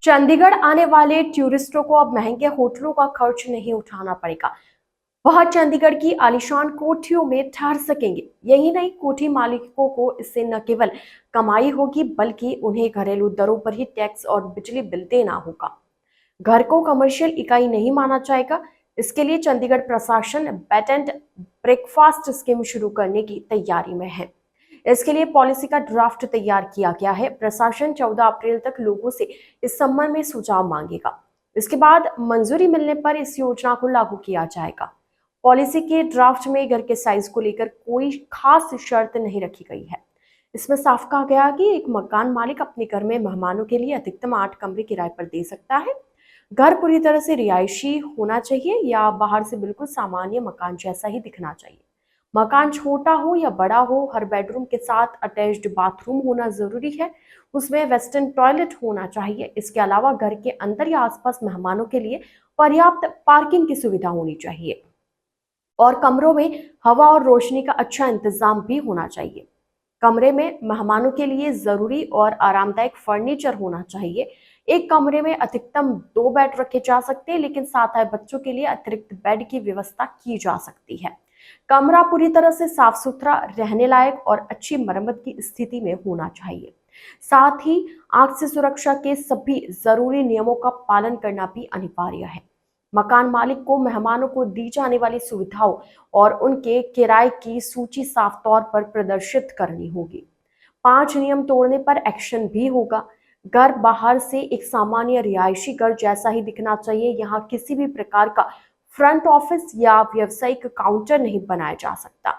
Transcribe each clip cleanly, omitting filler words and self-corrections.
चंडीगढ़ आने वाले टूरिस्टों को अब महंगे होटलों का खर्च नहीं उठाना पड़ेगा। वह चंडीगढ़ की आलीशान कोठियों में ठहर सकेंगे। यही नहीं, कोठी मालिकों को इससे न केवल कमाई होगी बल्कि उन्हें घरेलू दरों पर ही टैक्स और बिजली बिल देना होगा। घर को कमर्शियल इकाई नहीं माना जाएगा। इसके लिए चंडीगढ़ प्रशासन बेड एंड ब्रेकफास्ट स्कीम शुरू करने की तैयारी में है। इसके लिए पॉलिसी का ड्राफ्ट तैयार किया गया है। प्रशासन 14 अप्रैल तक लोगों से इस संबंध में सुझाव मांगेगा। इसके बाद मंजूरी मिलने पर इस योजना को लागू किया जाएगा। पॉलिसी के ड्राफ्ट में घर के साइज को लेकर कोई खास शर्त नहीं रखी गई है। इसमें साफ कहा गया कि एक मकान मालिक अपने घर में मेहमानों के लिए अधिकतम 8 कमरे किराए पर दे सकता है। घर पूरी तरह से रिहायशी होना चाहिए या बाहर से बिल्कुल सामान्य मकान जैसा ही दिखना चाहिए। मकान छोटा हो या बड़ा हो, हर बेडरूम के साथ अटैच्ड बाथरूम होना जरूरी है। उसमें वेस्टर्न टॉयलेट होना चाहिए। इसके अलावा घर के अंदर या आसपास मेहमानों के लिए पर्याप्त पार्किंग की सुविधा होनी चाहिए और कमरों में हवा और रोशनी का अच्छा इंतजाम भी होना चाहिए। कमरे में मेहमानों के लिए जरूरी और आरामदायक फर्नीचर होना चाहिए। एक कमरे में अधिकतम 2 बेड रखे जा सकते हैं, लेकिन साथ आए बच्चों के लिए अतिरिक्त बेड की व्यवस्था की जा सकती है। कमरा पूरी तरह से साफ सुथरा, रहने लायक और अच्छी मरम्मत की स्थिति में होना चाहिए। साथ ही आग से सुरक्षा के सभी जरूरी नियमों का पालन करना भी अनिवार्य है। मकान मालिक को मेहमानों को दी जाने वाली सुविधाओं और उनके किराए की सूची साफ तौर पर प्रदर्शित करनी होगी। 5 नियम तोड़ने पर एक्शन भी होगा। घर बाहर से एक सामान्य रिहायशी घर जैसा ही दिखना चाहिए। यहाँ किसी भी प्रकार का फ्रंट ऑफिस या व्यावसायिक काउंटर नहीं बनाया जा सकता।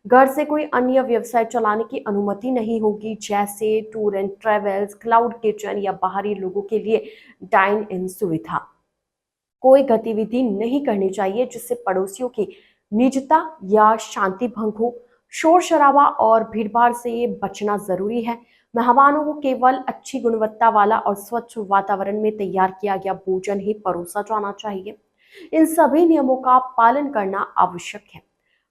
घर से कोई अन्य व्यवसाय चलाने की अनुमति नहीं होगी, जैसे tour and travels, cloud kitchen या बाहरी लोगों के लिए डाइन इन सुविधा। कोई गतिविधि नहीं करनी चाहिए जिससे पड़ोसियों की निजता या शांति भंग हो। शोर शराबा और भीड़भाड़ से ये बचना जरूरी है। मेहमानों को केवल अच्छी गुणवत्ता वाला और स्वच्छ वातावरण में तैयार किया गया भोजन ही परोसा जाना चाहिए। इन सभी नियमों का पालन करना आवश्यक है।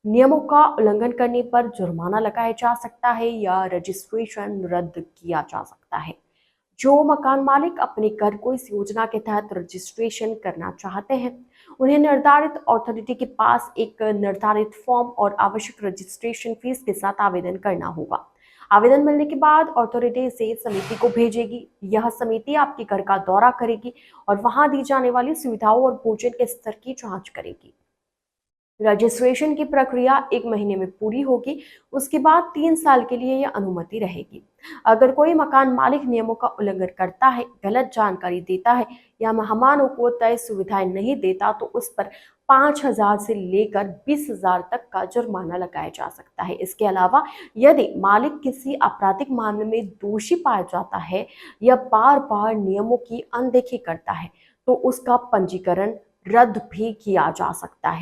नियमों का उल्लंघन करने पर जुर्माना लगाया जा सकता है या रजिस्ट्रेशन रद्द किया जा सकता है। जो मकान मालिक अपने घर को इस योजना के तहत रजिस्ट्रेशन करना चाहते हैं, उन्हें निर्धारित अथॉरिटी के पास एक निर्धारित फॉर्म और आवश्यक रजिस्ट्रेशन फीस के साथ आवेदन करना होगा। आवेदन मिलने के बाद अथॉरिटी इसे समिति को भेजेगी। यह समिति आपके घर का दौरा करेगी और वहां दी जाने वाली सुविधाओं और भोजन के स्तर की जांच करेगी। रजिस्ट्रेशन की प्रक्रिया 1 महीने में पूरी होगी। उसके बाद 3 साल के लिए यह अनुमति रहेगी। अगर कोई मकान मालिक नियमों का उल्लंघन करता है, गलत जानकारी देता है या मेहमानों को तय सुविधाएं नहीं देता, तो उस पर 5,000 से लेकर 20,000 तक का जुर्माना लगाया जा सकता है। इसके अलावा यदि मालिक किसी आपराधिक मामले में दोषी पाया जाता है या बार बार नियमों की अनदेखी करता है, तो उसका पंजीकरण रद्द भी किया जा सकता है।